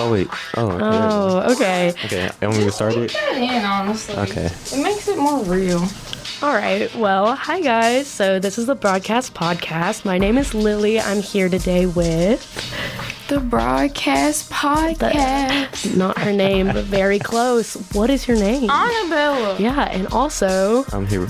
Oh wait. Oh. Okay. Oh, okay. Okay. I want me to start it. In, honestly. Okay. It makes it more real. All right. Well, hi guys. So this is the Broadcast Podcast. My name is Lily. I'm here today with The Broadcast Podcast. not her name, but very close. What is your name? Annabella. Yeah, and also I'm here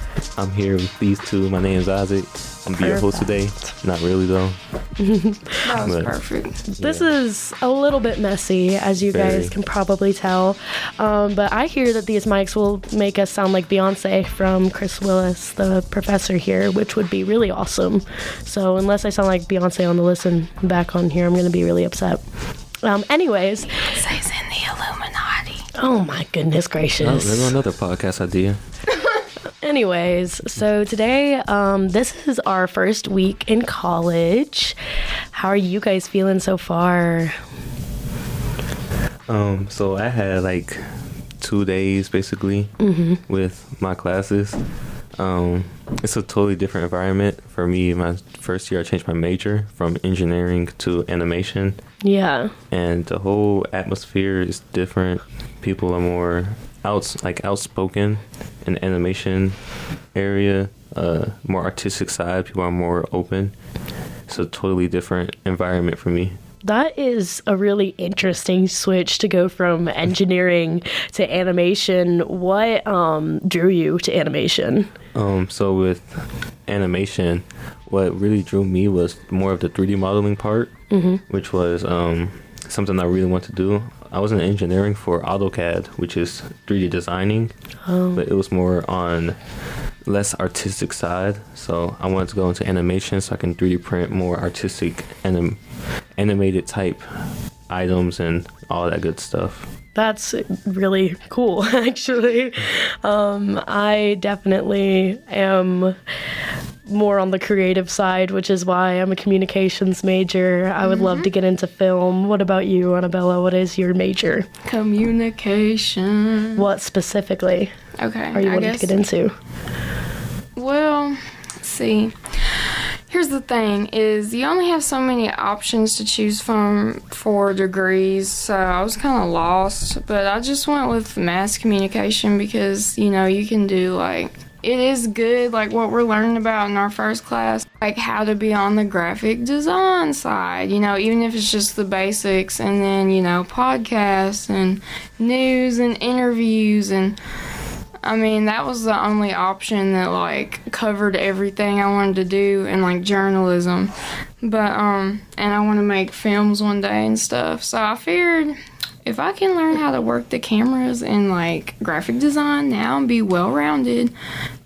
with these two. My name is Isaac. I'm be your host today. Not really though. That was But- perfect. this is a little bit messy, as you guys Very. can probably tell. But I hear that these mics will make us sound like Beyonce from Chris Willis, the professor here, which would be really awesome. So unless I sound like Beyonce on the listen back on here, I'm going to be really upset. Anyways. Beyonce's in the Illuminati. Oh my goodness Oh, gracious. there's another podcast idea. Anyways, so today, this is our first week in college. How are you guys feeling so far? So I had like 2 days basically with my classes. It's a totally different environment for me. My first year, I changed my major from engineering to animation, Yeah. and the whole atmosphere is different. People are more outspoken in the animation area, more artistic side. People are more open. It's a totally different environment for me. That is a really interesting switch to go from engineering to animation. What drew you to animation? So with animation, what really drew me was more of the 3D modeling part, which was something I really want to do. I was in engineering for AutoCAD, which is 3D designing, but it was more on less artistic side. So I wanted to go into animation so I can 3D print more artistic and animated type items and all that good stuff. That's really cool, actually. I definitely am more on the creative side, which is why I'm a communications major. I would love to get into film. What about you, Annabella? What is your major? Communication. What specifically Okay. are you wanting to get into? Well, let's see. Here's the thing is you only have so many options to choose from for degrees, so I was kind of lost, but I just went with mass communication because, you know, you can do like it is good, like what we're learning about in our first class, like how to be on the graphic design side, you know, even if it's just the basics, and then, you know, podcasts and news and interviews, and I mean, that was the only option that, like, covered everything I wanted to do in, like, journalism. But, and I want to make films one day and stuff. So I figured if I can learn how to work the cameras and, like, graphic design now and be well-rounded,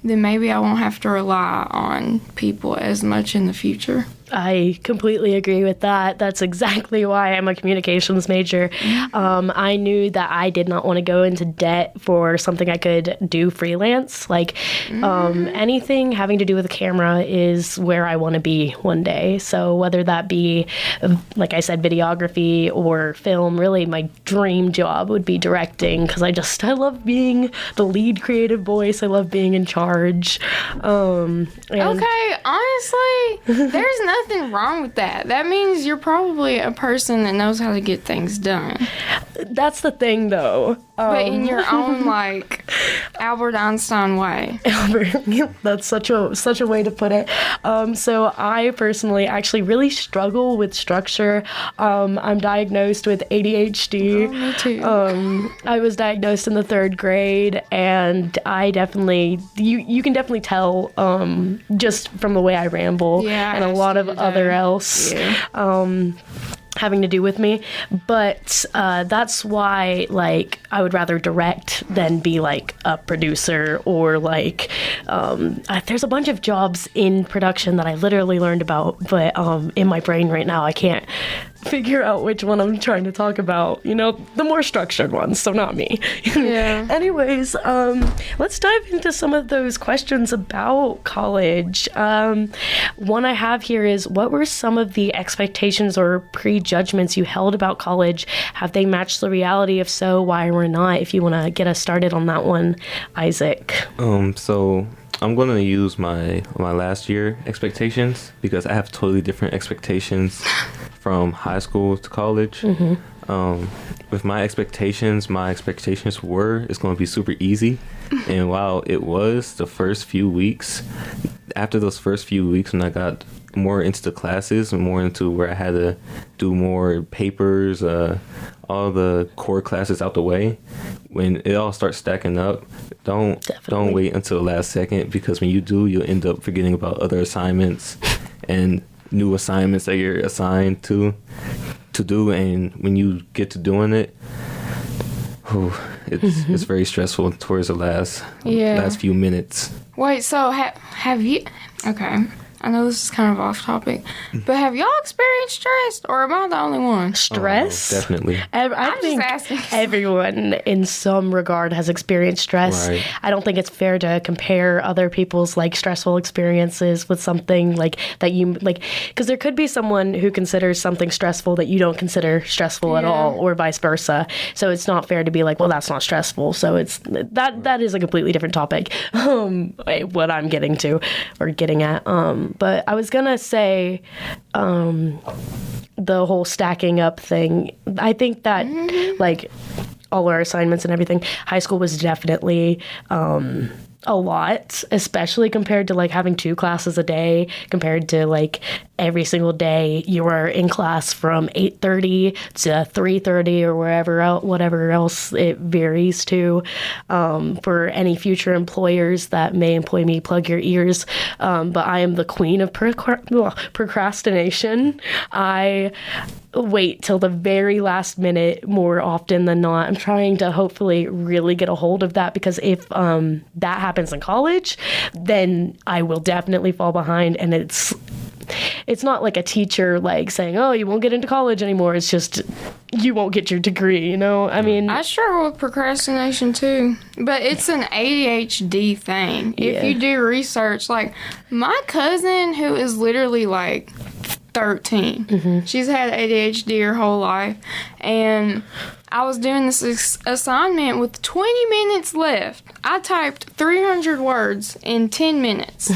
then maybe I won't have to rely on people as much in the future. I completely agree with that. That's exactly why I'm a communications major. I knew that I did not want to go into debt for something I could do freelance. Like anything having to do with a camera is where I want to be one day. So whether that be, like I said, videography or film, really my dream job would be directing because I love being the lead creative voice. I love being in charge. Okay, honestly, there's nothing wrong with that. That means you're probably a person that knows how to get things done. That's the thing, though. But in your own, like, Albert Einstein way. That's such a way to put it. So I personally actually really struggle with structure. I'm diagnosed with ADHD. Oh, me too. I was diagnosed in the 3rd grade, and I definitely, you can definitely tell just from the way I ramble and a lot of other else. Yeah. Having to do with me, but that's why, like, I would rather direct than be like a producer or like there's a bunch of jobs in production that I literally learned about, but in my brain right now I can't figure out which one I'm trying to talk about. You know, the more structured ones, so not me. Yeah. Anyways, let's dive into some of those questions about college. One I have here is, what were some of the expectations or prejudgments you held about college? Have they matched the reality? If so, why or not? If you want to get us started on that one, Isaac. So I'm going to use my last year expectations because I have totally different expectations from high school to college. With my expectations were it's going to be super easy. And while it was the first few weeks, after those first few weeks when I got more into the classes and more into where I had to do more papers, all the core classes out the way, when it all starts stacking up, don't wait until the last second, because when you do, you'll end up forgetting about other assignments and new assignments that you're assigned to do. And when you get to doing it, it's very stressful towards the last few minutes. Wait, so have you... Okay, I know this is kind of off topic, but have y'all experienced stress, or am I the only one? Stress? Definitely. I think everyone in some regard has experienced stress. Right. I don't think it's fair to compare other people's like stressful experiences with something like that you like, because there could be someone who considers something stressful that you don't consider stressful at all, or vice versa. So it's not fair to be like, well, that's not stressful. So it's that is a completely different topic. What I'm getting to or getting at. But I was gonna say, the whole stacking up thing. I think that like all our assignments and everything, high school was definitely a lot, especially compared to like having 2 classes a day, compared to like every single day you were in class from 8:30 to 3:30 or whatever else it varies to. For any future employers that may employ me, plug your ears. But I am the queen of procrastination. I wait till the very last minute more often than not. I'm trying to hopefully really get a hold of that, because if that happens in college, then I will definitely fall behind. And it's not like a teacher like saying, oh, you won't get into college anymore. It's just you won't get your degree, you know? I mean, I struggle with procrastination too, but it's an ADHD thing. If you do research, like my cousin, who is literally like 13, she's had ADHD her whole life, and I was doing this assignment with 20 minutes left. I typed 300 words in 10 minutes.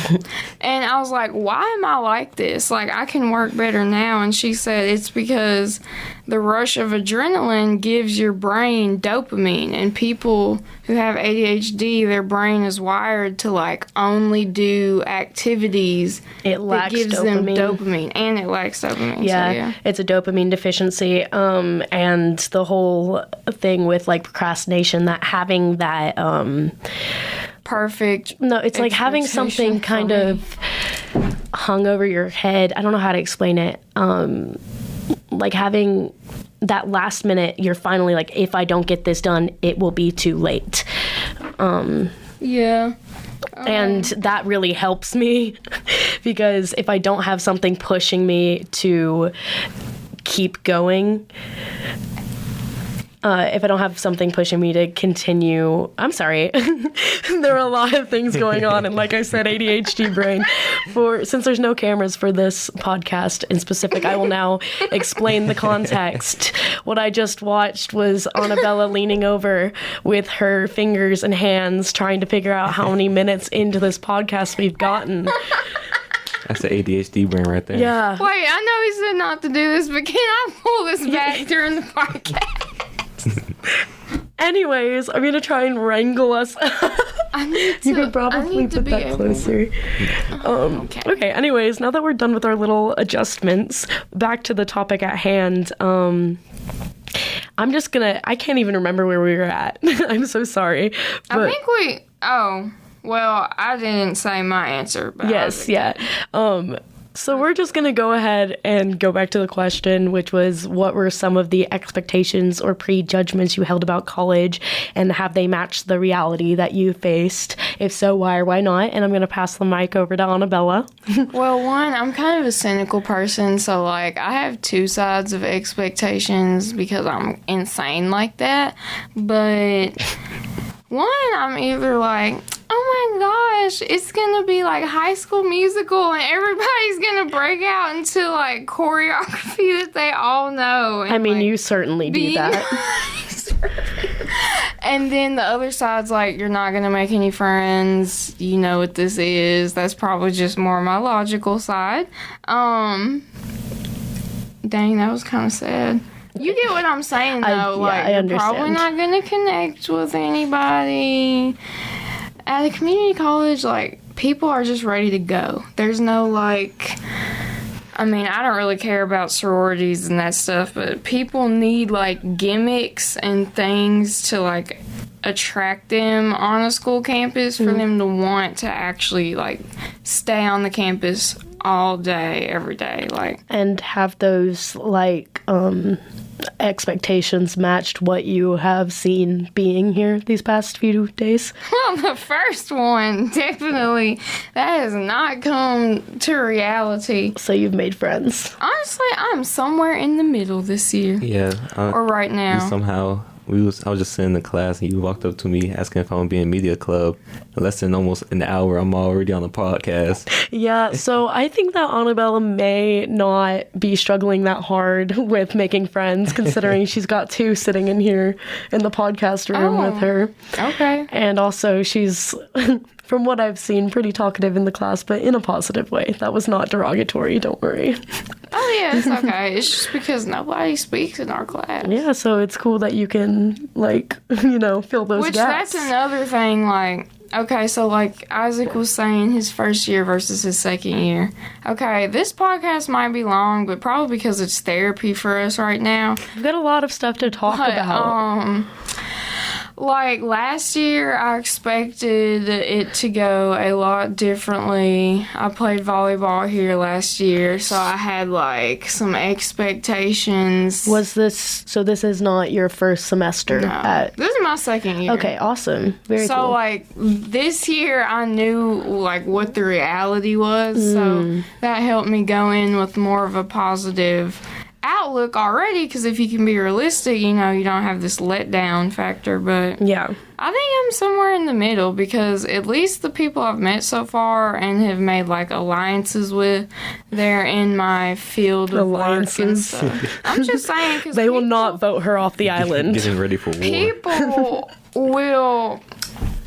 And I was like, why am I like this? Like, I can work better now. And she said it's because the rush of adrenaline gives your brain dopamine. And people who have ADHD, their brain is wired to, like, only do activities that gives them dopamine. And it lacks dopamine. Yeah, it's a dopamine deficiency. And the whole thing with like procrastination, that having that it's like having something kind of hung over your head. I don't know how to explain it. Like having that last minute, you're finally like, if I don't get this done, it will be too late. And that really helps me because if I don't have something pushing me to keep going, if I don't have something pushing me to continue, I'm sorry. There are a lot of things going on, and like I said, ADHD brain. Since there's no cameras for this podcast in specific, I will now explain the context. What I just watched was Annabella leaning over with her fingers and hands, trying to figure out how many minutes into this podcast we've gotten. That's the ADHD brain right there. Yeah. Wait, I know he said not to do this, but can I pull this back during the podcast? Anyways, I'm gonna try and wrangle us. You could probably put that closer. Okay. Anyways, now that we're done with our little adjustments, back to the topic at hand. I can't even remember where we were at. I'm so sorry. But I didn't say my answer. But yes, yeah. So we're just going to go ahead and go back to the question, which was, what were some of the expectations or prejudgments you held about college, and have they matched the reality that you faced? If so, why or why not? And I'm going to pass the mic over to Annabella. Well, one, I'm kind of a cynical person, so, like, I have 2 sides of expectations because I'm insane like that. But one, I'm either like, oh my gosh, it's gonna be like High School Musical and everybody's gonna break out into like choreography that they all know. And, I mean, like, you certainly do that. And then the other side's like, you're not gonna make any friends. You know what this is. That's probably just more my logical side. Dang, that was kind of sad. You get what I'm saying, though. I you're probably understand. not going to connect with anybody. At a community college, people are just ready to go. There's no, I mean, I don't really care about sororities and that stuff, but people need, gimmicks and things to, attract them on a school campus for them to want to actually, stay on the campus all day, every day. And have those, expectations matched what you have seen being here these past few days? Well, the first one, definitely, that has not come to reality. So you've made friends. Honestly, I'm somewhere in the middle this year. Yeah. Or right now. Somehow, I was just sitting in the class and you walked up to me asking if I want to be in media club. In less than almost an hour, I'm already on the podcast. Yeah, so I think that Annabella may not be struggling that hard with making friends, considering she's got two sitting in here in the podcast room with her. Okay. And also, she's, from what I've seen, pretty talkative in the class, but in a positive way. That was not derogatory, don't worry. Oh, yeah, it's okay. It's just because nobody speaks in our class. Yeah, so it's cool that you can, fill those Which, gaps. that's another thing, okay, so Isaac was saying his first year versus his second year. Okay, this podcast might be long, but probably because it's therapy for us right now. We've got a lot of stuff to talk about. Last year, I expected it to go a lot differently. I played volleyball here last year, so I had, some expectations. So this is not your first semester? No, this is my second year. Okay, awesome. Very cool. So, this year, I knew, what the reality was, so that helped me go in with more of a positive outlook already, because if you can be realistic, you don't have this letdown factor. But yeah, I think I'm somewhere in the middle, because at least the people I've met so far and have made alliances with, they're in my field of work and stuff. I'm just saying, because they will not vote her off the island. Getting ready for war. People will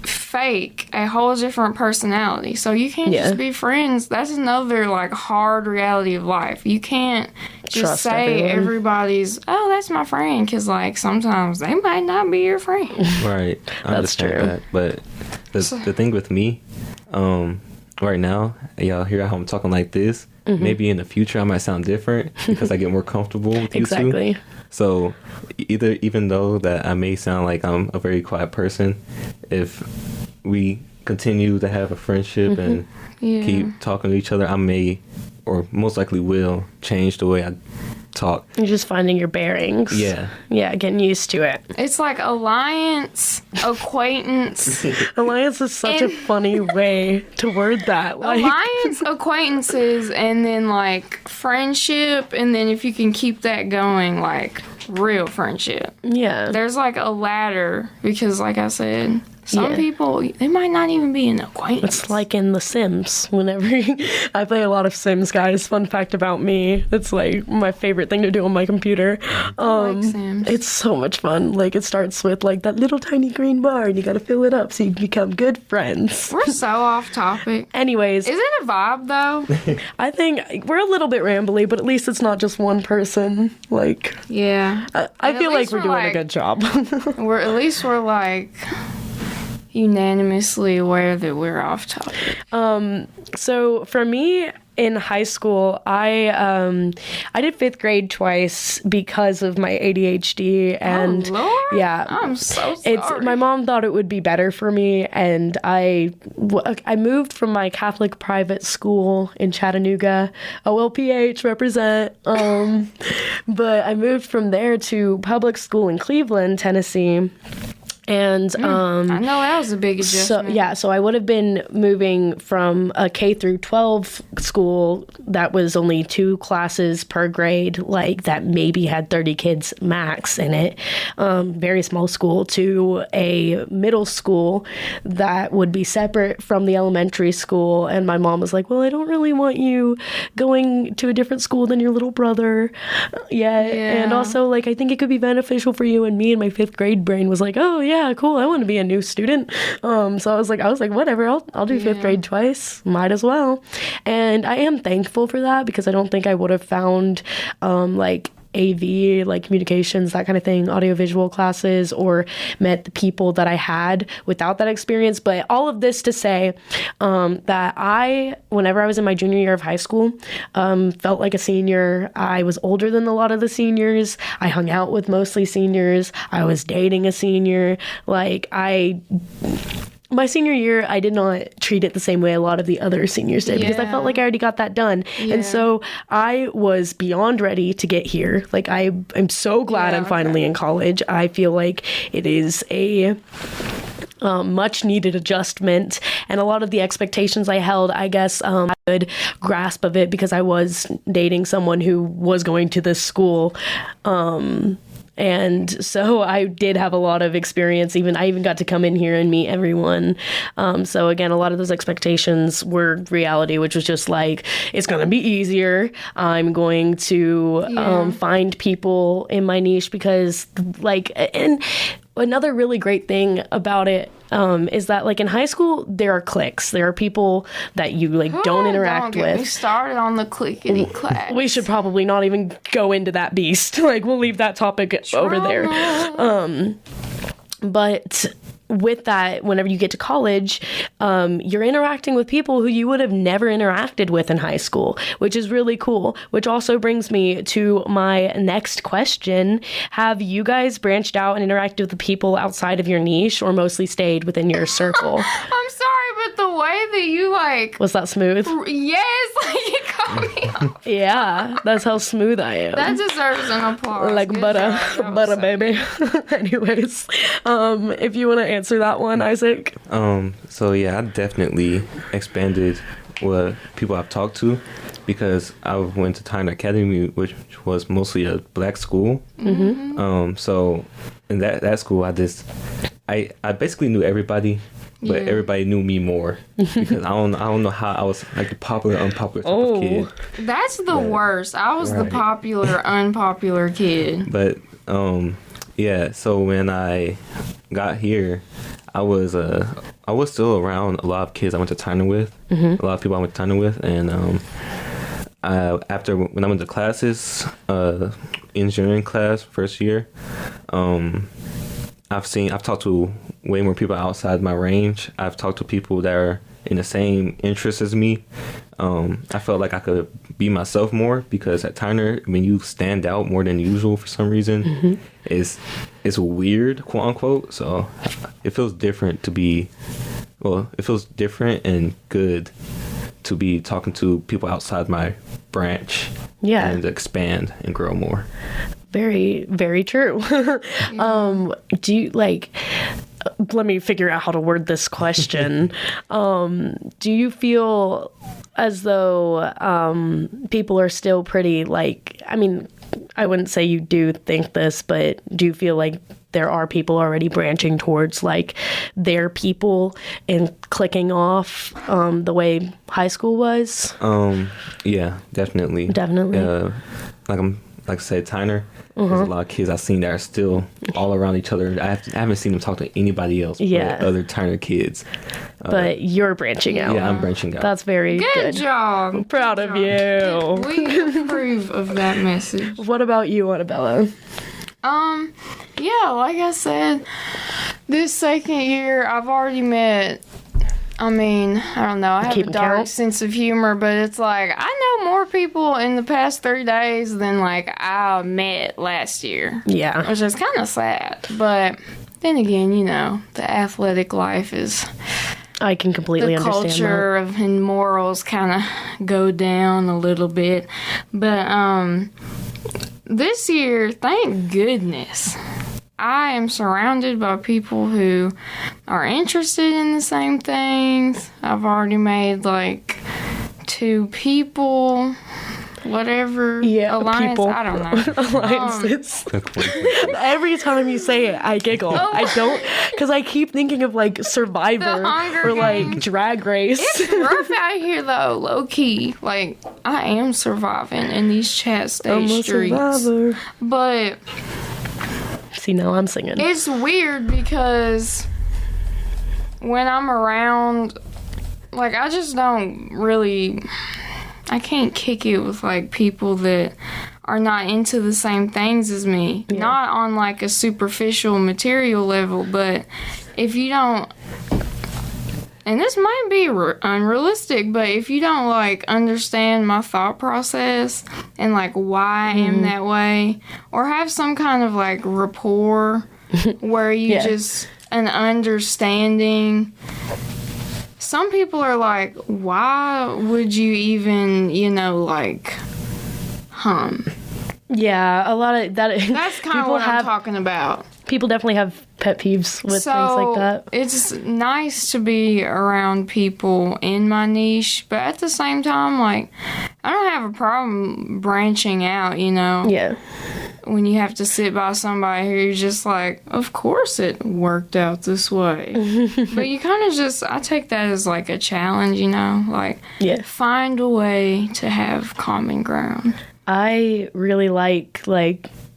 fake a whole different personality, so you can't just be friends. That's another hard reality of life. You can't just Trust say everyone. Everybody's, oh, that's my friend, because sometimes they might not be your friend. Right. I That's understand true. that. But the thing with me, right now, y'all hear how I'm talking like this. Maybe in the future I might sound different because I get more comfortable with you two. Exactly. So even though that I may sound like I'm a very quiet person, if we continue to have a friendship and keep talking to each other, I may, or most likely will, change the way I talk. You're just finding your bearings. Yeah. Yeah, getting used to it. It's alliance, acquaintance. Alliance is such a funny way to word that. Alliance, acquaintances, and then friendship, and then if you can keep that going, real friendship. Yeah. There's a ladder, because like I said, some Yeah. people, they might not even be an acquaintance. It's like in The Sims. Whenever I play a lot of Sims, guys. Fun fact about me: it's my favorite thing to do on my computer. I like Sims. It's so much fun. It starts with that little tiny green bar, and you got to fill it up so you can become good friends. We're so off topic. Anyways, Is it a vibe though? I think we're a little bit rambly, but at least it's not just one person. Yeah. I feel at like least we're we're, doing a good job. We're unanimously aware that we're off topic. So for me, in high school, I did fifth grade twice because of my ADHD, and oh, Lord? yeah, I'm so sorry. My mom thought it would be better for me, and I moved from my Catholic private school in Chattanooga, OLPH represent, but I moved from there to public school in Cleveland, Tennessee. And I know that was a big adjustment. so I would have been moving from a K through 12 school that was only 2 classes per grade, that maybe had 30 kids max in it, very small school, to a middle school that would be separate from the elementary school. And my mom was like, well, I don't really want you going to a different school than your little brother. Yeah. And also, I think it could be beneficial for you. And me and my 5th grade brain was like, oh, yeah, cool. I want to be a new student. So I was like, whatever. I'll do 5th grade twice. Might as well. And I am thankful for that, because I don't think I would have found AV, like communications, that kind of thing, audiovisual classes, or met the people that I had without that experience. But all of this to say that whenever I was in my junior year of high school, felt like a senior. I was older than a lot of the seniors. I hung out with mostly seniors. I was dating a senior. My senior year, I did not treat it the same way a lot of the other seniors did because I felt like I already got that done. Yeah. And so I was beyond ready to get here. Like, I'm so glad I'm finally in college. I feel like it is a much needed adjustment, and a lot of the expectations I held, I guess, I had a good grasp of it because I was dating someone who was going to this school. And so I did have a lot of experience. I even got to come in here and meet everyone. So again, a lot of those expectations were reality, which was just like, it's going to be easier. I'm going to find people in my niche because and another really great thing about it is that, like, in high school, there are cliques. There are people that you, don't interact with. We started on the clickety clack. We should probably not even go into that beast. We'll leave that topic over there. But with that, whenever you get to college, you're interacting with people who you would have never interacted with in high school, which is really cool. Which also brings me to my next question. Have you guys branched out and interacted with the people outside of your niche, or mostly stayed within your circle? I'm sorry, but the way that you Was that smooth? Yes, you cut me off. Yeah, that's how smooth I am. That deserves an applause. Like Good butter, job. butter, baby. Anyways, if you want to answer that one, Isaac. So yeah, I definitely expanded what people I've talked to because I went to Tyner Academy, which was mostly a black school. Mm-hmm. So in that school, I basically knew everybody. But everybody knew me more because I don't know how I was like the popular, unpopular type of kid. That's the worst. I was the popular, unpopular kid. But so when I got here, I was still around a lot of kids I went to Tyner with, a lot of people I went to Tyner with, and after when I went to classes, engineering class first year, I've talked to way more people outside my range. I've talked to people that are in the same interests as me. I felt like I could be myself more because at Tyner, when you stand out more than usual for some reason, it's weird, quote unquote. So it feels different it feels different and good to be talking to people outside my branch and expand and grow more. Very, very true. Do you let me figure out how to word this question. Do you feel as though people are still pretty I wouldn't say you do think this, but do you feel like there are people already branching towards their people and clicking off the way high school was? Yeah, definitely. Like I said, Tyner, there's a lot of kids I've seen that are still all around each other. I haven't seen them talk to anybody else but other Tyner kids. But you're branching out. Yeah, I'm branching out. That's very good. Good job. I'm proud of you. We approve of that message. What about you, Annabella? Yeah, like I said, this second year I've already met, I don't know, I have a dark sense of humor, but it's I know more people in the past 3 days than I met last year. Yeah. Which is kind of sad. But then again, the athletic life is... I can completely understand that. The culture and morals kind of go down a little bit. But this year, thank goodness, I am surrounded by people who are interested in the same things. I've already made 2 people, whatever. Yeah, alliance. People. I don't know. Alliances. Every time you say it, I giggle. I don't, because I keep thinking of Survivor or Drag Race. It's rough out here though, low key. I am surviving in these chat stage streets. Survivor. But see, now I'm singing. It's weird because when I'm around, I just don't really... I can't kick it with like people that are not into the same things as me. Yeah. Not on like a superficial material level, but if you don't, and this might be unrealistic, but if you don't like understand my thought process and like why I am that way, or have some kind of like rapport where you just an understanding. Some people are like, why would you even, like hum? Yeah, a lot of that. That's kind of what I'm talking about. People definitely have pet peeves with things like that. It's nice to be around people in my niche, but at the same time, like, I don't have a problem branching out, Yeah. When you have to sit by somebody who you're just like, of course it worked out this way. But you kind of I take that as like a challenge, like, find a way to have common ground. I really like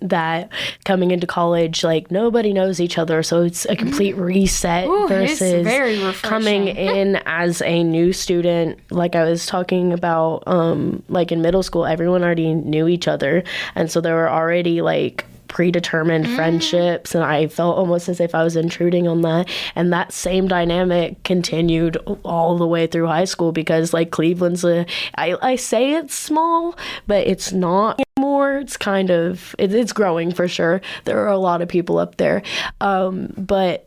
that coming into college, like nobody knows each other, so it's a complete reset versus it's very refreshing. Coming in as a new student. Like I was talking about, like in middle school, everyone already knew each other, and so there were already like predetermined friendships, and I felt almost as if I was intruding on that. And that same dynamic continued all the way through high school, because like Cleveland's I say it's small, but it's not anymore. It's kind of it's growing for sure. There are a lot of people up there, but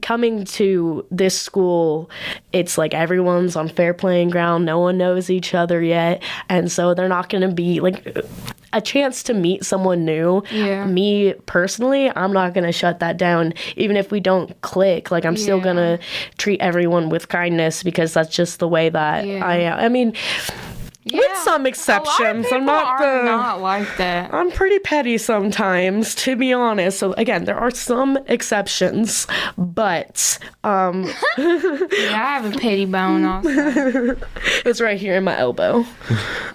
coming to this school, it's like everyone's on fair playing ground. No one knows each other yet, and so they're not going to be like a chance to meet someone new. Yeah. Me personally, I'm not going to shut that down. Even if we don't click, like I'm still going to treat everyone with kindness, because that's just the way that I am. I mean, with some exceptions. I'm not like that. I'm pretty petty sometimes, to be honest. So again, there are some exceptions, but I have a petty bone also. It's right here in my elbow.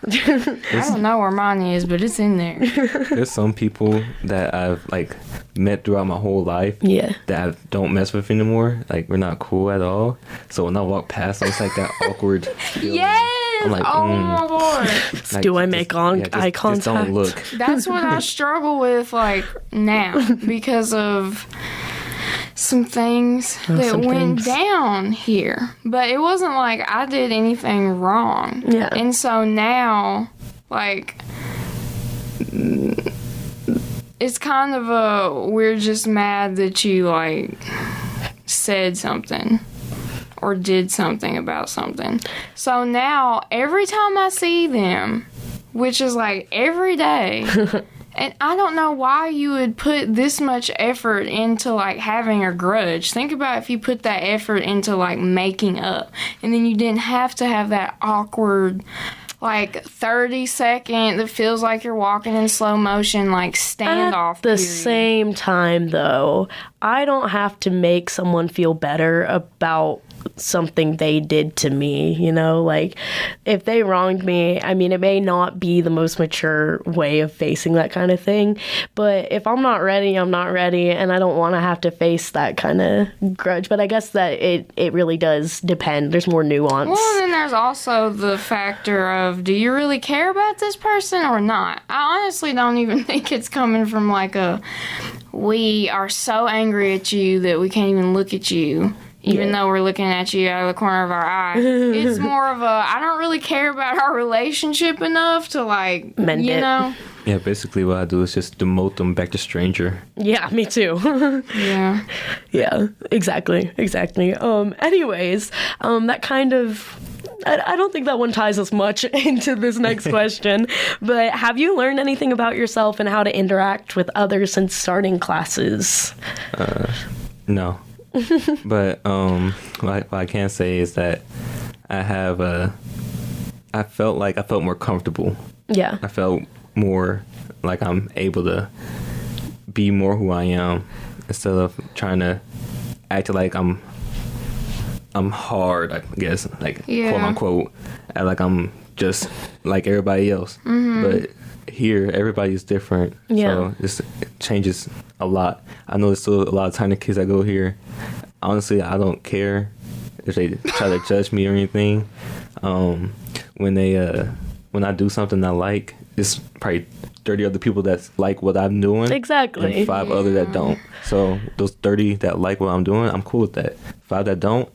I don't know where mine is, but it's in there. There's some people that I've like met throughout my whole life that I don't mess with anymore. Like, we're not cool at all. So when I walk past them, it's like that awkward feeling. I'm like, my lord. Like, do I make eye contact? Just don't look. That's what I struggle with, like, now, because of some things that went down here. But it wasn't like I did anything wrong. Yeah. And so now, like, it's kind of we're just mad that you, like, said something or did something about something. So now, every time I see them, which is like every day, and I don't know why you would put this much effort into like having a grudge. Think about if you put that effort into like making up, and then you didn't have to have that awkward, like 30-second that feels like you're walking in slow motion, like standoff. At the same time, though, I don't have to make someone feel better about something they did to me, like if they wronged me, I mean, it may not be the most mature way of facing that kind of thing, but if I'm not ready, I'm not ready, and I don't want to have to face that kind of grudge. But I guess that it really does depend. There's more nuance. Well, then there's also the factor of, do you really care about this person or not? I honestly don't even think it's coming from like we are so angry at you that we can't even look at you, even though we're looking at you out of the corner of our eye. It's more of I don't really care about our relationship enough to like, mend it. Yeah, basically what I do is just demote them back to stranger. Yeah, me too. Yeah. Yeah, exactly. Anyways, that kind of, I don't think that one ties us much into this next question, but have you learned anything about yourself and how to interact with others since starting classes? No. But what I can say is that I felt more comfortable. Yeah. I felt more like I'm able to be more who I am, instead of trying to act like I'm hard, I guess, like quote unquote, like I'm just like everybody else. But here, everybody's different. So it changes a lot. I know there's still a lot of tiny kids that go here. Honestly, I don't care if they try to judge me or anything. When I do something I like, it's probably 30 other people that like what I'm doing. Exactly. And 5 other that don't. So those 30 that like what I'm doing, I'm cool with that. 5 that don't,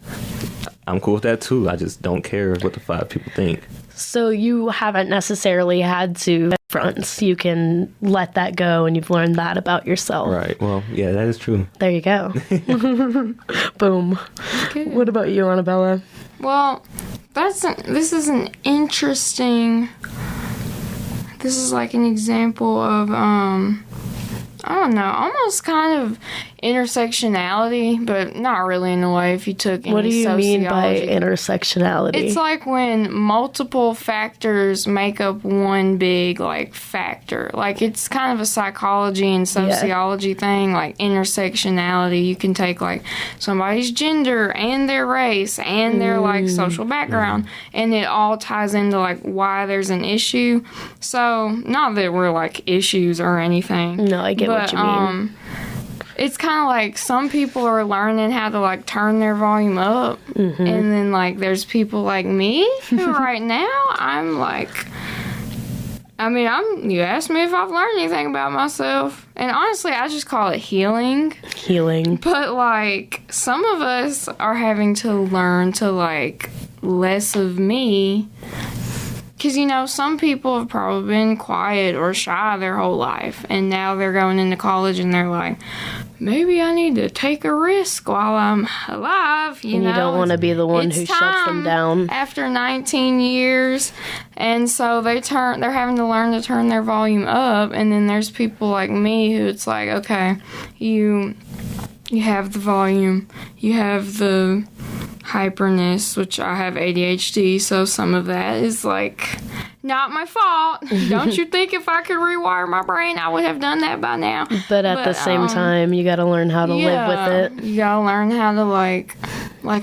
I'm cool with that too. I just don't care what the 5 people think. So you haven't necessarily had to fronts. You can let that go, and you've learned that about yourself. Right. Well, yeah, that is true. There you go. Boom. Okay. What about you, Annabella? Well, this is an interesting. This is like an example of I don't know, almost kind of intersectionality, but not really in a way if you took any What do you mean by sociology. intersectionality? It's like when multiple factors make up one big, like, factor. Like, it's kind of a psychology and sociology thing, like intersectionality. You can take, like, somebody's gender and their race and their, like, social background, and it all ties into, like, why there's an issue. So, not that we're, like, issues or anything. No, I get what you mean. It's kind of like some people are learning how to, like, turn their volume up. And then, like, there's people like me who right now I'm like, I mean, you asked me if I've learned anything about myself. And honestly, I just call it healing. Healing. But, like, some of us are having to learn to, like, less of me. Because, you know, some people have probably been quiet or shy their whole life. And now they're going into college and they're like, maybe I need to take a risk while I'm alive. You know, don't want to be the one who shuts them down. After 19 years. And so they're having to learn to turn their volume up. And then there's people like me who it's like, okay, you have the volume, you have the hyperness, which I have ADHD, so some of that is like not my fault. Don't you think if I could rewire my brain, I would have done that by now? But at the same time, you got to learn how to live with it. You got to learn how to, like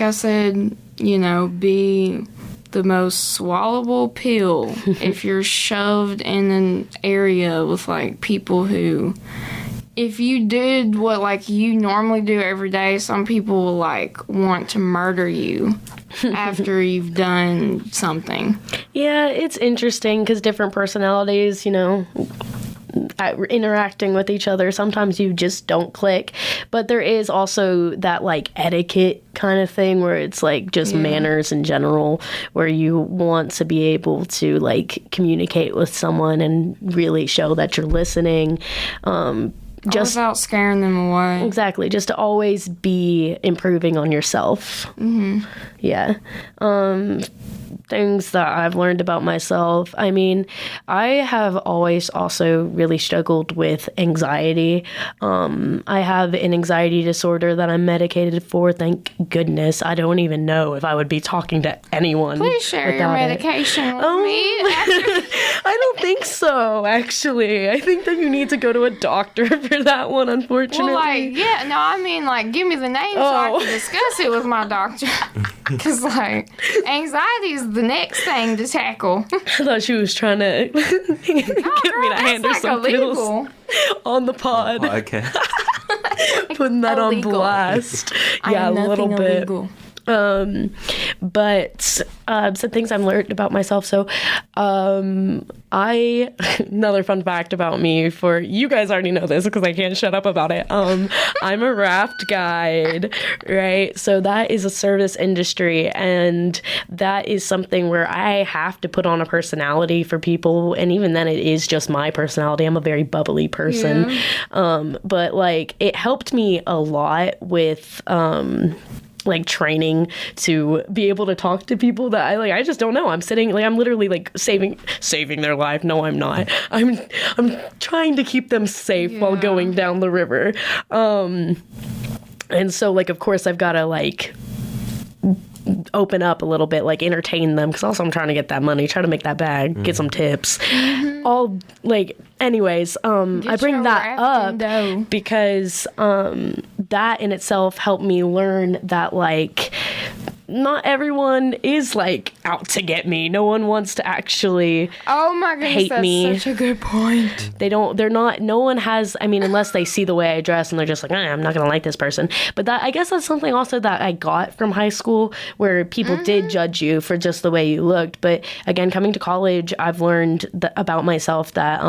I said, you know, be the most swallowable pill if you're shoved in an area with, like, people who, if you did what, like, you normally do every day, some people will, like, want to murder you after you've done something. Yeah, it's interesting because different personalities, you know, interacting with each other, sometimes you just don't click. But there is also that, like, etiquette kind of thing where it's, like, just manners in general, where you want to be able to, like, communicate with someone and really show that you're listening. Just without scaring them away. Exactly. Just to always be improving on yourself. Mm-hmm. Yeah. Things that I've learned about myself. I mean, I have always also really struggled with anxiety. I have an anxiety disorder that I'm medicated for. Thank goodness. I don't even know if I would be talking to anyone. Please share your medication with me. I don't think so, actually. I think that you need to go to a doctor for that one, unfortunately. Well, like, yeah, no, I mean, like, give me the name so I can discuss it with my doctor. Because, like, anxiety is the next thing to tackle. I thought she was trying to get me to hand her some pills on the pod. Okay. Putting that on blast. Yeah, a little bit. Illegal. But some things I've learned about myself. So another fun fact about me, for you guys already know this because I can't shut up about it. I'm a raft guide, right? So that is a service industry, and that is something where I have to put on a personality for people, and even then it is just my personality. I'm a very bubbly person. Yeah. But, like, it helped me a lot with like, training to be able to talk to people that I just don't know. I'm sitting, like, I'm literally, like, saving their life. No, I'm not. I'm trying to keep them safe while going down the river. And so, like, of course I've got to, like, open up a little bit, like, entertain them, because also I'm trying to get that money, try to make that bag, get some tips. All, like, anyways, I bring that up because that in itself helped me learn that, like, not everyone is like out to get me. No one wants to actually Oh my goodness, hate that's me. such a good point. No one has, I mean, unless they see the way I dress and they're just like, I'm not gonna like this person. But I guess that's something also that I got from high school, where people did judge you for just the way you looked. But again, coming to college, I've learned about myself that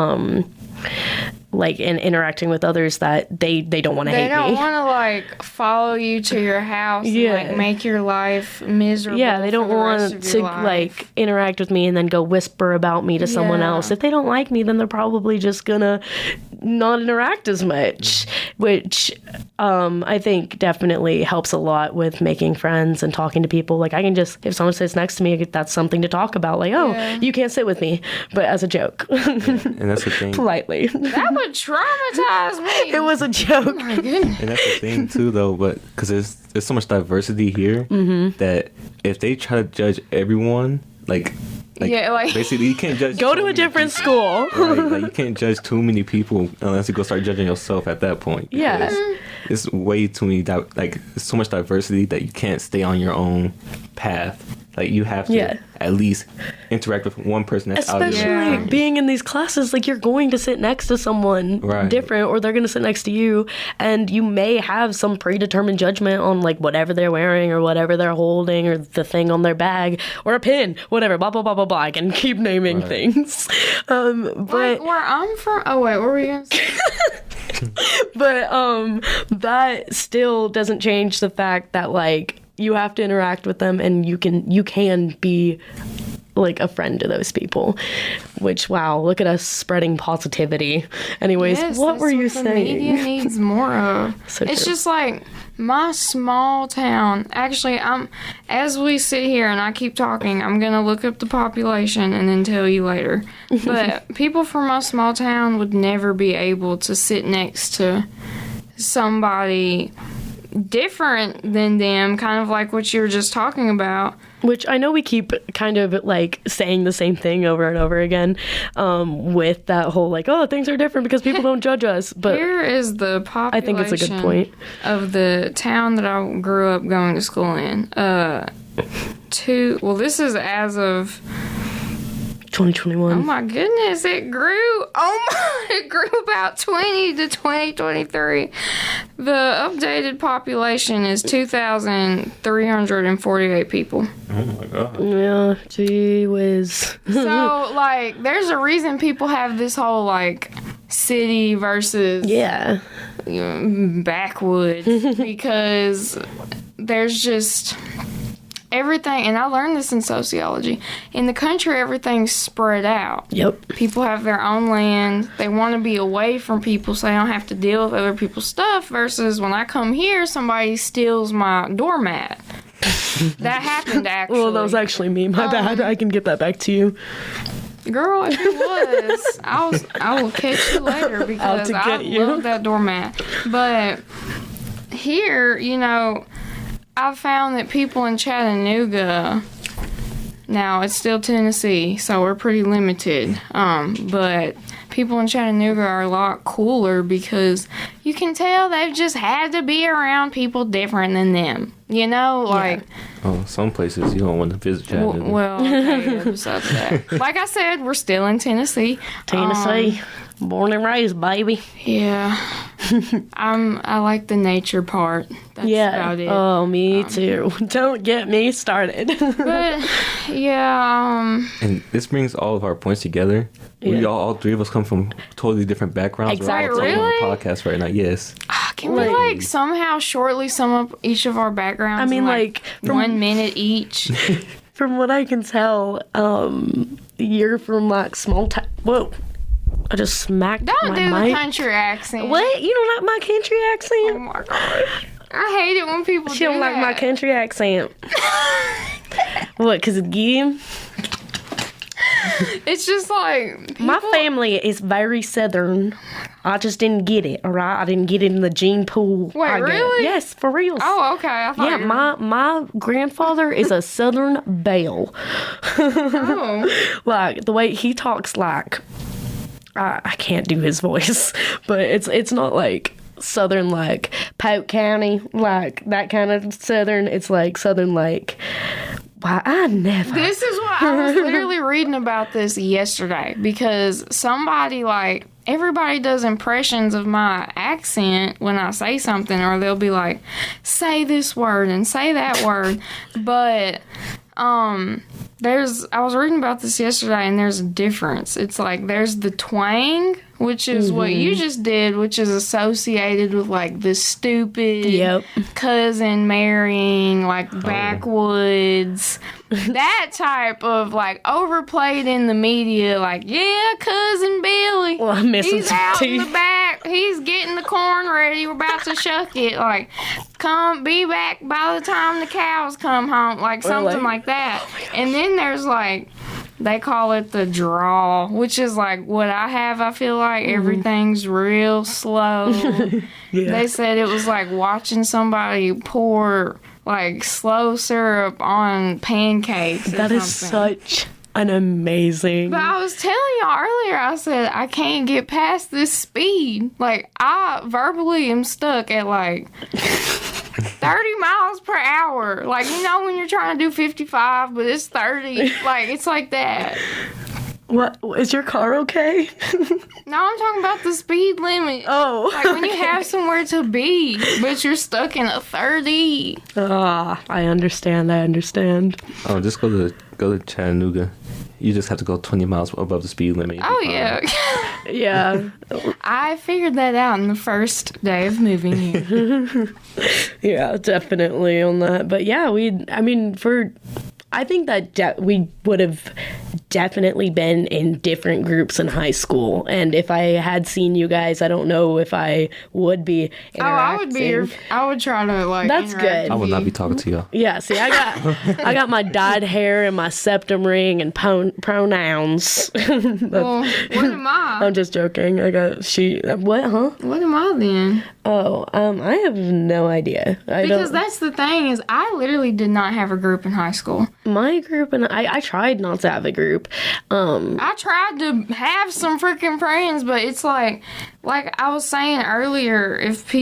like in interacting with others, that they don't want to hate me. They don't want to like follow you to your house and like make your life miserable. Yeah, they don't for the rest want of to your life. like interact with me and then go whisper about me to someone else. If they don't like me, then they're probably just gonna not interact as much, which I think definitely helps a lot with making friends and talking to people. Like I can just, if someone sits next to me, that's something to talk about. Like, you can't sit with me, but as a joke. And that's the thing. Politely. That would traumatize me. It was a joke. Oh my goodness. And that's the thing too, though. But because there's so much diversity here that if they try to judge everyone, like basically you can't judge. Go to a different school. Right, like you can't judge too many people unless you go start judging yourself at that point. Yeah. It's way too many. Like there's so much diversity that you can't stay on your own path. Like you have to at least interact with one person that's out of your Especially being in these classes, like you're going to sit next to someone different, or they're going to sit next to you, and you may have some predetermined judgment on like whatever they're wearing or whatever they're holding or the thing on their bag or a pin, whatever, blah blah blah blah blah. I can keep naming things. But like where I'm from. Oh wait, what were you gonna say? But that still doesn't change the fact that like you have to interact with them, and you can be like a friend to those people. Which, wow, look at us spreading positivity. Anyways, what were you saying? The media needs more of. It's just like my small town. Actually, as we sit here and I keep talking, I'm gonna look up the population and then tell you later. But people from my small town would never be able to sit next to somebody different than them, kind of like what you were just talking about. Which I know we keep kind of like saying the same thing over and over again, with that whole like, oh, things are different because people don't judge us. But here is the population. I think it's a good point. Of the town that I grew up going to school in. This is as of 2021. Oh my goodness, it grew. It grew about 20 to 2023. The updated population is 2,348 people. Oh my god. Yeah, gee whiz. So, like, there's a reason people have this whole, like, city versus backwoods, because there's just everything, and I learned this in sociology. In the country, everything's spread out. Yep. People have their own land. They want to be away from people so they don't have to deal with other people's stuff, versus when I come here, somebody steals my doormat. That happened, actually. Well, that was actually me. My bad. I can get that back to you. Girl, if it was, I will catch you later, because I love that doormat. But here, I've found that people in Chattanooga, now it's still Tennessee, so we're pretty limited, but people in Chattanooga are a lot cooler because you can tell they've just had to be around people different than them. Oh, some places you don't want to visit Chattanooga. Well, okay, besides that. Like I said, we're still in Tennessee. Born and raised, baby. Yeah. I like the nature part. That's about it. Oh, me too. Don't get me started. But, yeah, And this brings all of our points together. We all three of us come from totally different backgrounds. Exactly. We're all on the podcast right now, yes. Can we, somehow shortly sum up each of our backgrounds? I mean, in, from 1 minute each? From what I can tell, you're from, small town. Whoa. I just smacked my mic. Don't do the country accent. What? You don't like my country accent? Oh, my gosh. I hate it when people do that. She don't like my country accent. What, because it's gay? It's just like... My family is very southern. I just didn't get it, all right? I didn't get it in the gene pool. Wait, really? Yes, for real. Oh, okay. I thought my grandfather is a southern belle. Oh. Like, the way he talks, like... I can't do his voice, but it's not like southern like Polk County, like that kind of southern. It's like southern, like. Wow, I never. This is what I was literally reading about this yesterday because somebody like everybody does impressions of my accent when I say something, or they'll be like, say this word and say that word. But I was reading about this yesterday, and there's a difference. It's like there's the twang, which is what you just did, which is associated with like the stupid cousin marrying, like backwoods, that type of like overplayed in the media, like cousin Billy, well, I'm missing he's some out teeth. in the back, he's getting the corn ready, we're about to shuck it, like be back by the time the cows come home, like something like that. And then there's like, they call it the draw, which is like what I have. I feel like everything's real slow. They said it was like watching somebody pour like slow syrup on pancakes. That is such an amazing. But I was telling y'all earlier, I said I can't get past this speed. Like I verbally am stuck at like 30 miles per hour. Like, you know when you're trying to do 55, but it's 30. Like, it's like that. What? Is your car okay? No, I'm talking about the speed limit. Oh. Like, when you have somewhere to be, but you're stuck in a 30. I understand. Oh, just go to Chattanooga. You just have to go 20 miles above the speed limit. Oh, yeah. Yeah. I figured that out in the first day of moving here. Yeah, definitely on that. But yeah, I think that we would have definitely been in different groups in high school. And if I had seen you guys, I don't know if I would be interacting. I would be. I would try to like. That's good. I would not be talking to y'all. Yeah, see, I got my dyed hair and my septum ring and pronouns. Well, what am I? I'm just joking. I got what? Huh? What am I then? Oh, I have no idea. Because that's the thing is, I literally did not have a group in high school. My group and I tried not to have a group. I tried to have some freaking friends, but it's like I was saying earlier, if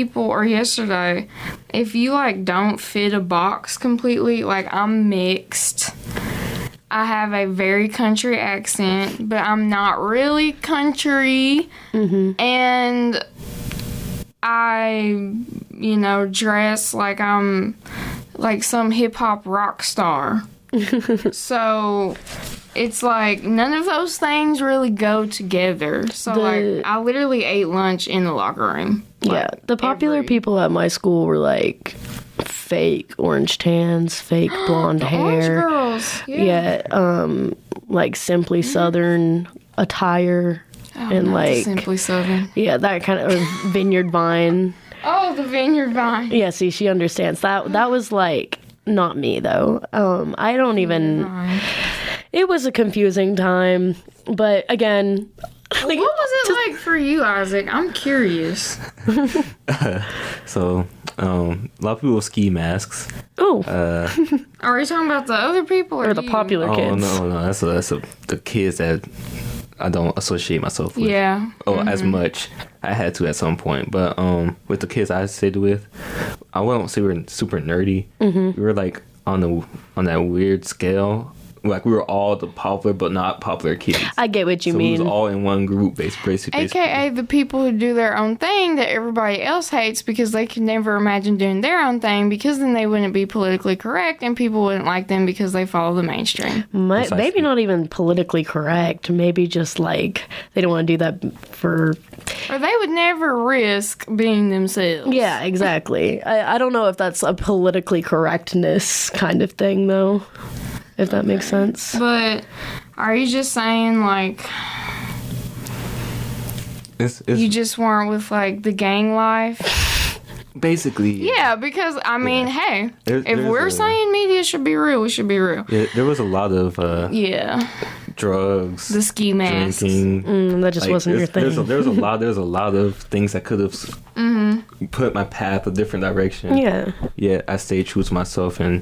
you like don't fit a box completely, like I'm mixed. I have a very country accent, but I'm not really country. And I, dress like I'm like some hip-hop rock star. So it's like none of those things really go together. So like I literally ate lunch in the locker room. Yeah, the popular people at my school were like fake orange tans, fake blonde hair. Orange girls. Yeah, like Simply Southern attire. And like Simply Southern. Yeah, that kind of Vineyard Vine. Oh, the Vineyard Vine. Yeah, see, she understands. That was like not me though. I don't even. It was a confusing time, but again. What was it like for you, Isaac? I'm curious. So, a lot of people with ski masks. Oh. Are you talking about the other people or the popular kids? Oh no, that's the kids that I don't associate myself with. Yeah. As much. I had to at some point, but with the kids I stayed with, I wouldn't say we were super nerdy. We were like on that weird scale. Like we were all the popular but not popular kids. I get what you so mean. We was all in one group, basically. AKA the people who do their own thing that everybody else hates because they can never imagine doing their own thing because then they wouldn't be politically correct and people wouldn't like them because they follow the mainstream. Maybe not even politically correct. Maybe just like they don't want to do that for... Or they would never risk being themselves. Yeah, exactly. I don't know if that's a politically correctness kind of thing, though. If that makes sense. But are you just saying, like, you just weren't with, like, the gang life? Basically. Yeah, because, I mean, hey, if we're saying media should be real, we should be real. Yeah, there was a lot of drugs. The ski masks. Drinking. That just wasn't your thing. There's a lot of things that could have put my path a different direction. Yeah. Yeah, I stayed true to myself and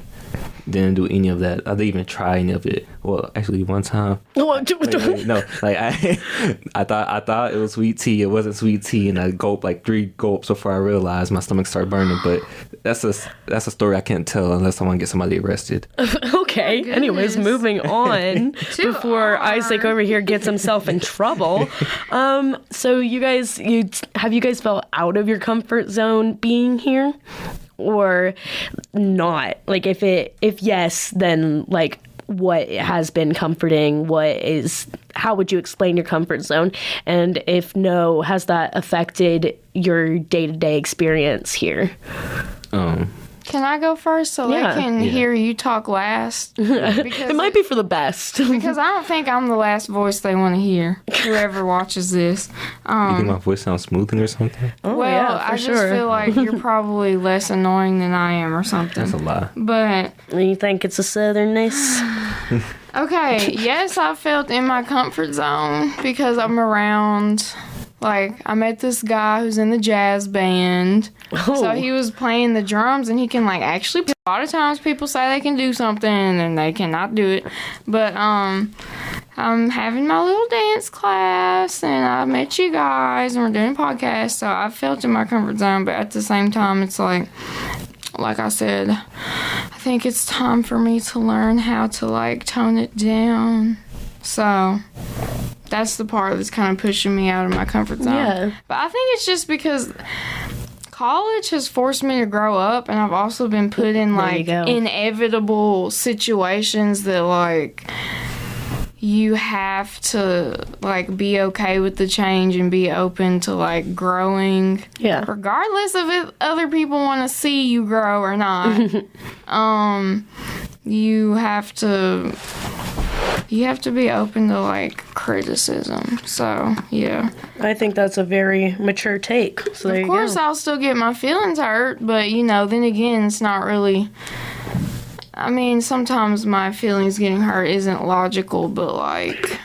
didn't do any of that. I didn't even try any of it. Well, actually, one time. No, like I thought it was sweet tea. It wasn't sweet tea, and I gulped like 3 gulps before I realized my stomach started burning. But that's a story I can't tell unless I want to get somebody arrested. Okay. Oh, anyways, moving on before Isaac over here gets himself in trouble. So you guys felt out of your comfort zone being here, or not? Like, if yes, then like, what has been comforting? How would you explain your comfort zone? And if no, has that affected your day-to-day experience here? Can I go first so they can hear you talk last? It might be for the best. Because I don't think I'm the last voice they want to hear, whoever watches this. You think my voice sounds smoothing or something? Oh, well, yeah, for I just feel like you're probably less annoying than I am or something. That's a lie. But you think it's a southernness? okay, yes, I felt in my comfort zone because I'm around. Like, I met this guy who's in the jazz band. Oh. So he was playing the drums, and he can, like, actually... A lot of times people say they can do something, and they cannot do it. But, I'm having my little dance class, and I met you guys, and we're doing a podcast, so I felt in my comfort zone. But at the same time, it's like I said, I think it's time for me to learn how to, like, tone it down. So... that's the part that's kind of pushing me out of my comfort zone. Yeah. But I think it's just because college has forced me to grow up, and I've also been put in, like, inevitable situations that, like, you have to, like, be okay with the change and be open to, like, growing. Yeah. Regardless of if other people want to see you grow or not. You have to be open to, like, criticism. So, yeah. I think that's a very mature take. So of course, I'll still get my feelings hurt, but, you know, then again, it's not really... I mean, sometimes my feelings getting hurt isn't logical, but, like...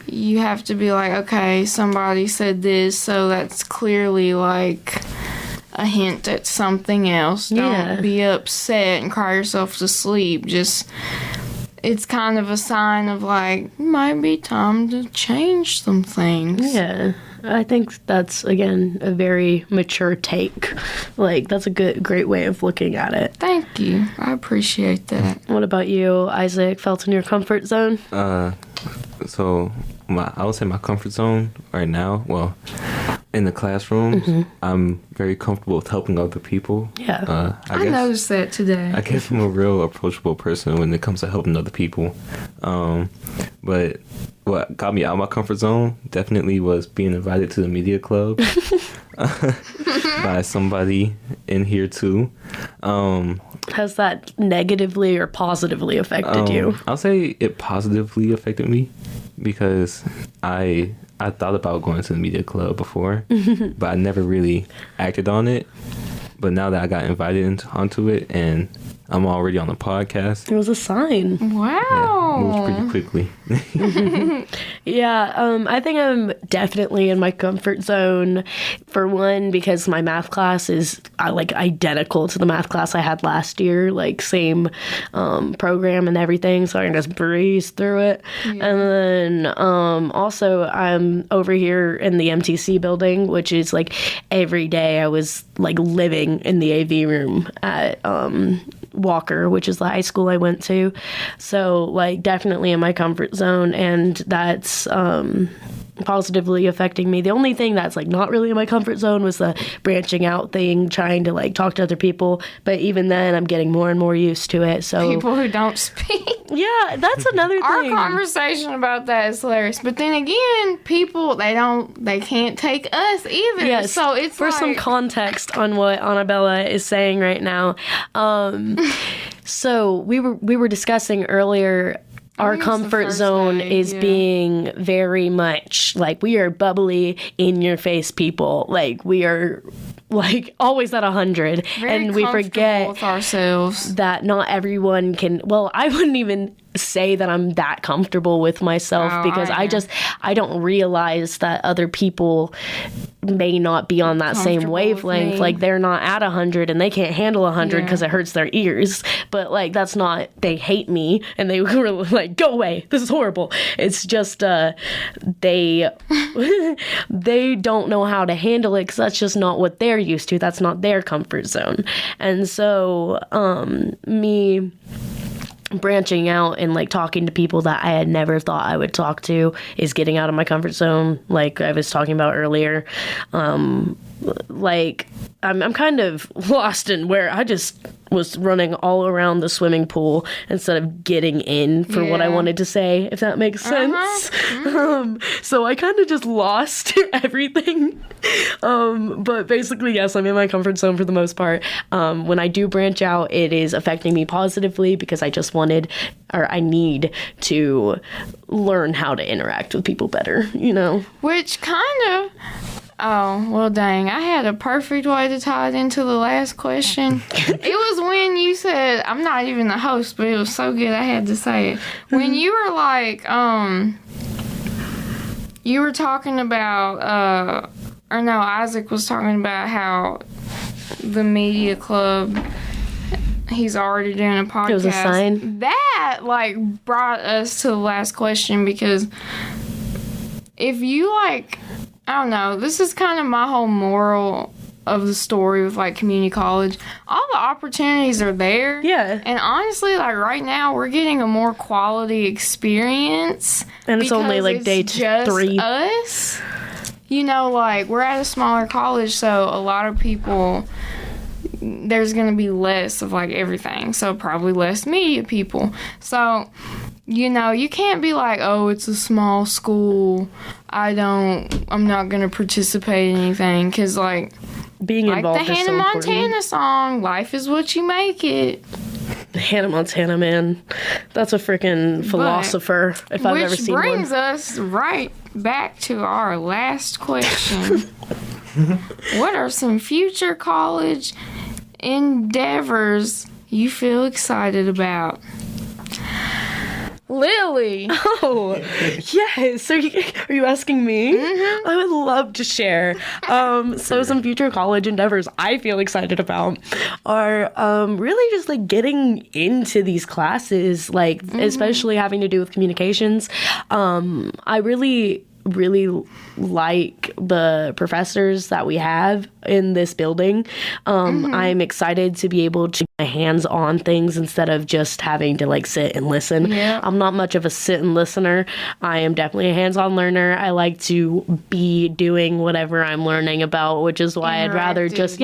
you have to be like, okay, somebody said this, so that's clearly, like... a hint at something else. Don't be upset and cry yourself to sleep. Just... it's kind of a sign of, like, might be time to change some things. Yeah. I think that's, again, a very mature take. Like, that's a great way of looking at it. Thank you. I appreciate that. What about you, Isaac? Felt in your comfort zone? So, I would say my comfort zone right now, well, in the classroom, I'm very comfortable with helping other people. Yeah. I noticed that today. I guess I'm a real approachable person when it comes to helping other people. But what got me out of my comfort zone definitely was being invited to the media club by somebody in here too. Has that negatively or positively affected you? I'll say it positively affected me because I thought about going to the media club before, but I never really acted on it. But now that I got invited onto it and I'm already on the podcast. It was a sign. Wow. Yeah, moved pretty quickly. Yeah, I think I'm definitely in my comfort zone. For one, because my math class is like identical to the math class I had last year, like same program and everything, so I can just breeze through it. Yeah. And then also I'm over here in the MTC building, which is like every day I was like living in the AV room at Walker, which is the high school I went to. So like definitely in my comfort zone, and that's positively affecting me. The only thing that's like not really in my comfort zone was the branching out thing, trying to like talk to other people, but even then I'm getting more and more used to it. So people who don't speak. Yeah, that's another thing. Our conversation about that is hilarious. But then again, people they can't take us either. Yes. So it's for some context on what Annabella is saying right now. So we were discussing earlier. Our comfort zone is being very much like we are bubbly, in your face people. Like we are like always at 100, and we forget with ourselves that not everyone can. Well, I wouldn't even say that I'm that comfortable with myself because I don't realize that other people may not be on that same wavelength. Like, they're not at 100 and they can't handle 100 because it hurts their ears. But like, that's not, they hate me and they were like, go away, this is horrible. It's just they don't know how to handle it because that's just not what they're used to. That's not their comfort zone. And so me branching out and like talking to people that I had never thought I would talk to is getting out of my comfort zone, like I was talking about earlier. Like I'm kind of lost in where I just was running all around the swimming pool instead of getting in for what I wanted to say, if that makes sense. So I kind of just lost everything. But basically, yes, I'm in my comfort zone for the most part. When I do branch out, it is affecting me positively because I just I need to learn how to interact with people better, you know? Which kind of... Oh, well, dang. I had a perfect way to tie it into the last question. It was when you said, I'm not even the host, but it was so good I had to say it. When you were like, you were talking about, or no, Isaac was talking about how the media club, he's already doing a podcast. It was a sign. That, like, brought us to the last question because if you, like... I don't know. This is kind of my whole moral of the story with, like, community college. All the opportunities are there. Yeah. And honestly, like, right now, we're getting a more quality experience. And it's only, like, day 3. Us. You know, like, we're at a smaller college, so a lot of people... There's going to be less of, like, everything. So probably less media people. So... You know, you can't be like, oh, it's a small school. I'm not going to participate in anything. Because, like, being involved the is Hannah so Montana important. song, life is what you make it. Hannah Montana, man. That's a freaking philosopher if I've ever seen one. Which brings us right back to our last question. What are some future college endeavors you feel excited about? Lily. Oh, yes. Are you asking me? Mm-hmm. I would love to share. So some future college endeavors I feel excited about are really just like getting into these classes, like especially having to do with communications. I really like the professors that we have in this building. I'm excited to be able to get my hands on things instead of just having to like sit and listen. Yeah. I'm not much of a sit and listener. I am definitely a hands-on learner. I like to be doing whatever I'm learning about, which is why I'd rather just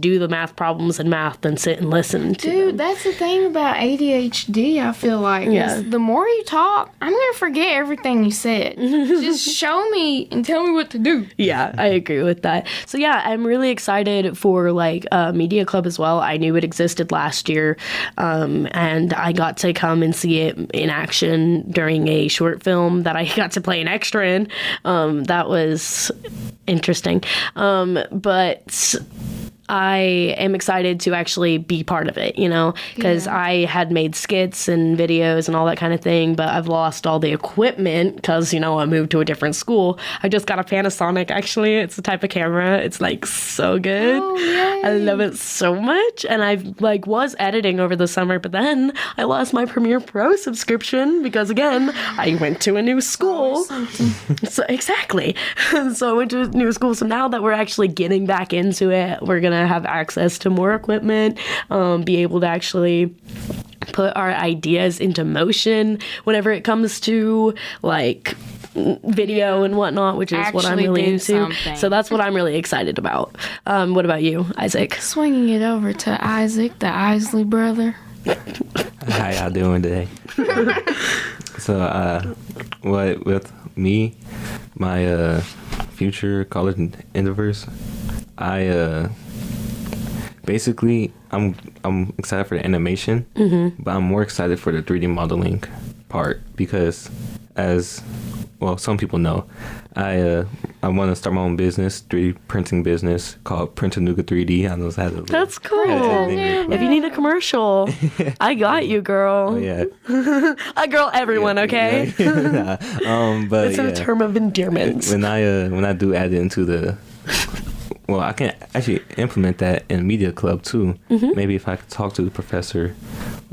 do the math problems in math than sit and listen to them. That's the thing about ADHD, I feel like. Yeah. Is the more you talk, I'm going to forget everything you said. Just show me and tell me what to do. Yeah, I agree with that. So yeah, I'm really excited for like Media Club as well. I knew it existed last year, and I got to come and see it in action during a short film that I got to play an extra in. That was interesting. But I am excited to actually be part of it, you know, because I had made skits and videos and all that kind of thing, but I've lost all the equipment because, you know, I moved to a different school. I just got a Panasonic, actually. It's the type of camera. It's like so good. Oh, yay. I love it so much. And I like was editing over the summer, but then I lost my Premiere Pro subscription because, again, I went to a new school. So exactly. So I went to a new school. So now that we're actually getting back into it, we're going to have access to more equipment, be able to actually put our ideas into motion whenever it comes to like video and whatnot, which is what I'm really into. Something. So that's what I'm really excited about. What about you, Isaac? Swinging it over to Isaac, the Isley brother. How y'all doing today? So, with me, my future college endeavors, basically, I'm excited for the animation, but I'm more excited for the 3D modeling part because as well, some people know, I want to start my own business, 3D printing business called Printanuga 3D. I know how to. That's cool. If you need a commercial, I got you, girl. Oh, yeah. I girl everyone, okay? But it's a term of endearment. When I do add it into the, well, I can actually implement that in Media Club too. Maybe if I could talk to the professor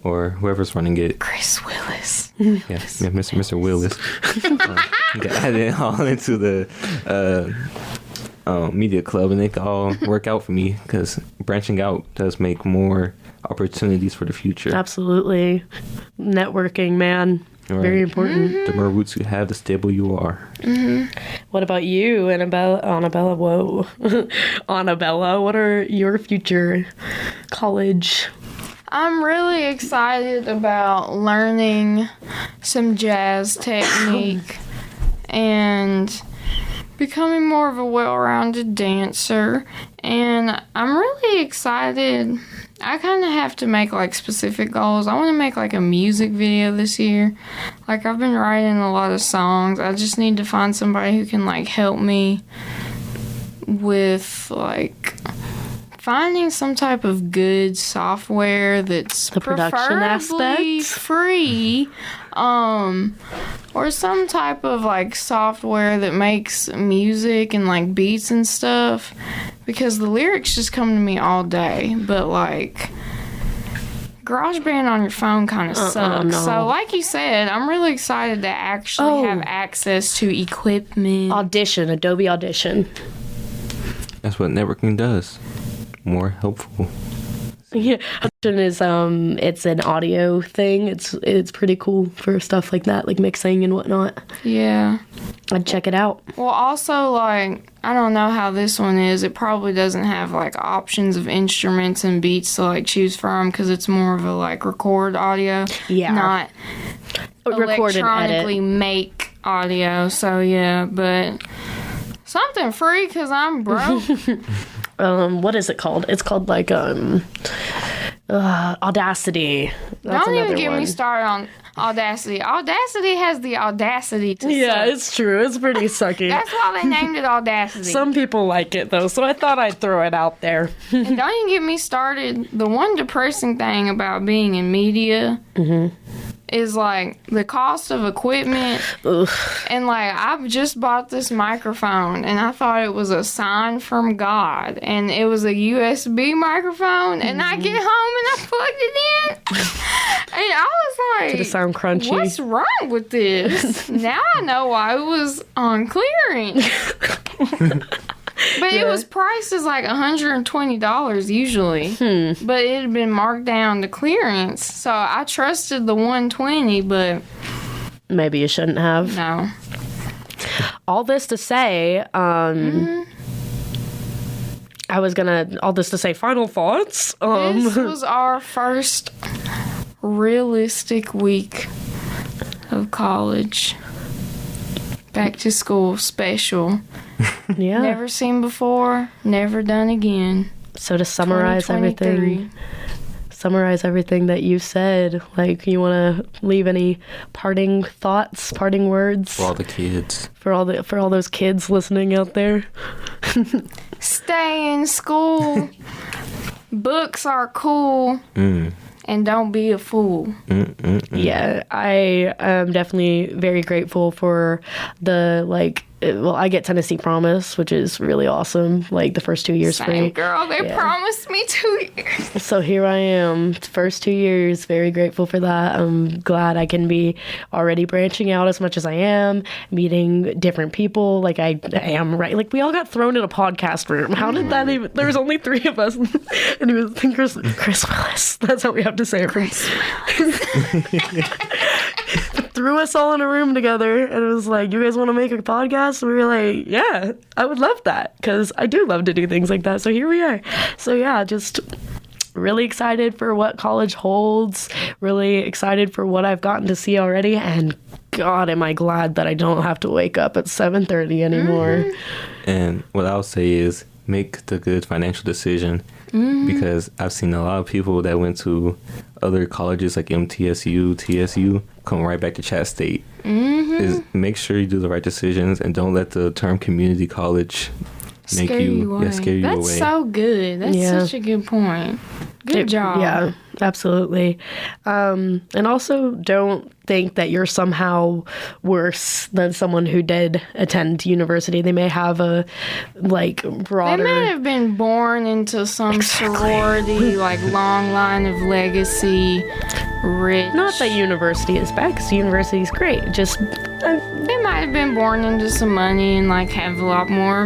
or whoever's running it. Chris Willis. Yeah, Mr. Willis. Add it all into the Media Club, and it can all work out for me because branching out does make more opportunities for the future. Absolutely. Networking, man. Right. Very important. The more roots you have, the stable you are. What about you, Annabella? Whoa. Annabella, what are your future college? I'm really excited about learning some jazz technique and becoming more of a well-rounded dancer. And I'm really excited. I kind of have to make like specific goals. I want to make like a music video this year. Like I've been writing a lot of songs. I just need to find somebody who can like help me with like finding some type of good software that's the production aspect free, or some type of like software that makes music and like beats and stuff, because the lyrics just come to me all day, but like GarageBand on your phone kind of sucks. No. So like you said, I'm really excited to actually have access to equipment. Adobe Audition. That's what networking does. More helpful. Yeah, Audition is it's an audio thing. It's pretty cool for stuff like that, like mixing and whatnot. Yeah, I'd check it out. Well, also like I don't know how this one is. It probably doesn't have like options of instruments and beats to like choose from because it's more of a like record audio, not record electronically and edit. Make audio. So yeah, but something free because I'm broke. What is it called? It's called like Audacity. That's Don't even get one. me started on Audacity. Audacity has the audacity to Yeah, suck. it's true. It's pretty sucky. That's why they named it Audacity. Some people like it though, so I thought I'd throw it out there. And don't even get me started. The one depressing thing about being in media is like the cost of equipment. And like I've just bought this microphone and I thought it was a sign from God, and it was a USB microphone, and I get home and I plugged it in and I was like, Did it sound crunchy? What's wrong with this? Now I know why it was on clearance. But it was priced as like $120 usually. But it had been marked down to clearance. So I trusted the $120, but maybe you shouldn't have. no. All this to say, all this to say, final thoughts. This was our first realistic week of college. Back to school special. Yeah. Never seen before, never done again. So to summarize everything that you said, like, you want to leave any parting thoughts, parting words For all the kids. for all those kids listening out there? Stay in school. Books are cool. And don't be a fool. Yeah, I am definitely very grateful for the, like, well, I get Tennessee Promise, which is really awesome. Like, the first 2 years Same, free. girl. They promised me 2 years. So here I am, first 2 years, very grateful for that. I'm glad I can be already branching out as much as I am, meeting different people like I am, right? Like, we all got thrown in a podcast room. How did that even, there was only 3 of us, and it was Chris Willis. That's how we have to say it. Threw us all in a room together, and it was like, you guys want to make a podcast? And we were like, yeah, I would love that, because I do love to do things like that. So here we are. So yeah, just really excited for what college holds, really excited for what I've gotten to see already, and God, am I glad that I don't have to wake up at 7:30 anymore. And what I'll say is make the good financial decision, because I've seen a lot of people that went to other colleges like MTSU, TSU, come right back to Chat State. Is make sure you do the right decisions and don't let the term community college make scare you away. That's so good. That's such a good point. Good job. Yeah, absolutely. And also don't think that you're somehow worse than someone who did attend university. They may have a broader. They may have been born into some sorority, long line of legacy, rich. Not that university is bad, because university is great. Just they might have been born into some money and have a lot more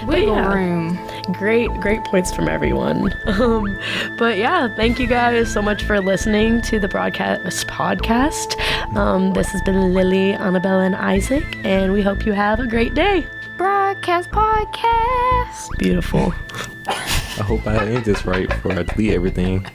wiggle room. Great points from everyone. But yeah, thank you guys so much for listening to the podcast. This has been Lily, Annabella, and Isaac, and we hope you have a great day. Broadcast podcast. Beautiful. I hope I ended this right before I delete everything.